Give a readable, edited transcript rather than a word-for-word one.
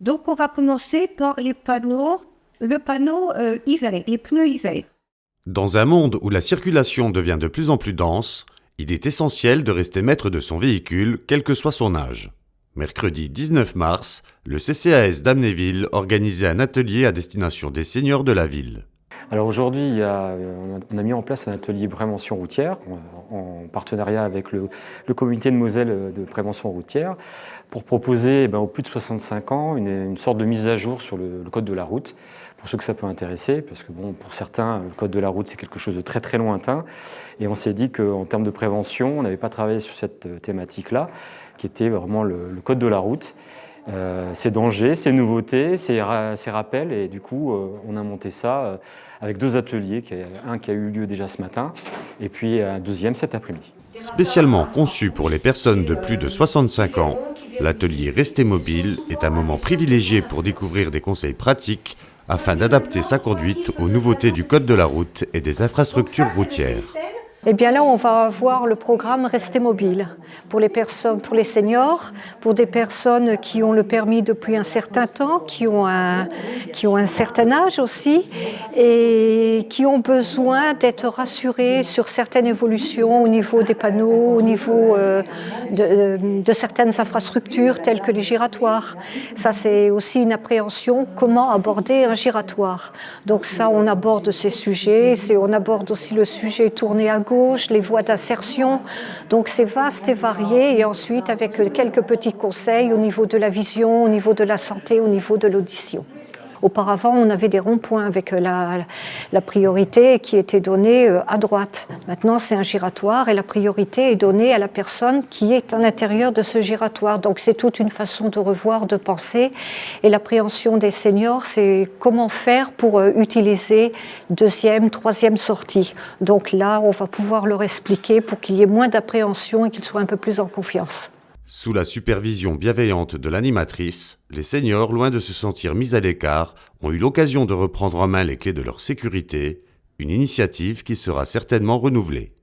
Donc, on va commencer par le panneau hiver, les pneus hiver. Dans un monde où la circulation devient de plus en plus dense, il est essentiel de rester maître de son véhicule, quel que soit son âge. Mercredi 19 mars, le CCAS d'Amnéville organisait un atelier à destination des seniors de la ville. Alors aujourd'hui, on a mis en place un atelier prévention routière en partenariat avec le comité de Moselle de prévention routière pour proposer aux plus de 65 ans une sorte de mise à jour sur le code de la route, pour ceux que ça peut intéresser, parce que pour certains, le code de la route c'est quelque chose de très très lointain, et on s'est dit qu'en termes de prévention, on n'avait pas travaillé sur cette thématique-là, qui était vraiment le code de la route. Ses dangers, ses nouveautés, ses rappels, et du coup on a monté ça avec deux ateliers, un qui a eu lieu déjà ce matin et puis un deuxième cet après-midi. Spécialement conçu pour les personnes de plus de 65 ans, l'atelier Rester mobile est un moment privilégié pour découvrir des conseils pratiques afin d'adapter sa conduite aux nouveautés du code de la route et des infrastructures routières. Eh bien là, on va voir le programme Rester mobile pour les personnes, pour les seniors, pour des personnes qui ont le permis depuis un certain temps, qui ont un certain âge aussi et qui ont besoin d'être rassurés sur certaines évolutions au niveau des panneaux, au niveau de certaines infrastructures telles que les giratoires. Ça, c'est aussi une appréhension, comment aborder un giratoire. Donc ça, on aborde ces sujets, on aborde aussi le sujet tourné à gauche, les voies d'insertion. Donc c'est vaste et varié, et ensuite avec quelques petits conseils au niveau de la vision, au niveau de la santé, au niveau de l'audition. Auparavant, on avait des ronds-points avec la priorité qui était donnée à droite. Maintenant, c'est un giratoire et la priorité est donnée à la personne qui est à l'intérieur de ce giratoire. Donc, c'est toute une façon de revoir, de penser. Et l'appréhension des seniors, c'est comment faire pour utiliser deuxième, troisième sortie. Donc là, on va pouvoir leur expliquer pour qu'il y ait moins d'appréhension et qu'ils soient un peu plus en confiance. Sous la supervision bienveillante de l'animatrice, les seniors, loin de se sentir mis à l'écart, ont eu l'occasion de reprendre en main les clés de leur sécurité, une initiative qui sera certainement renouvelée.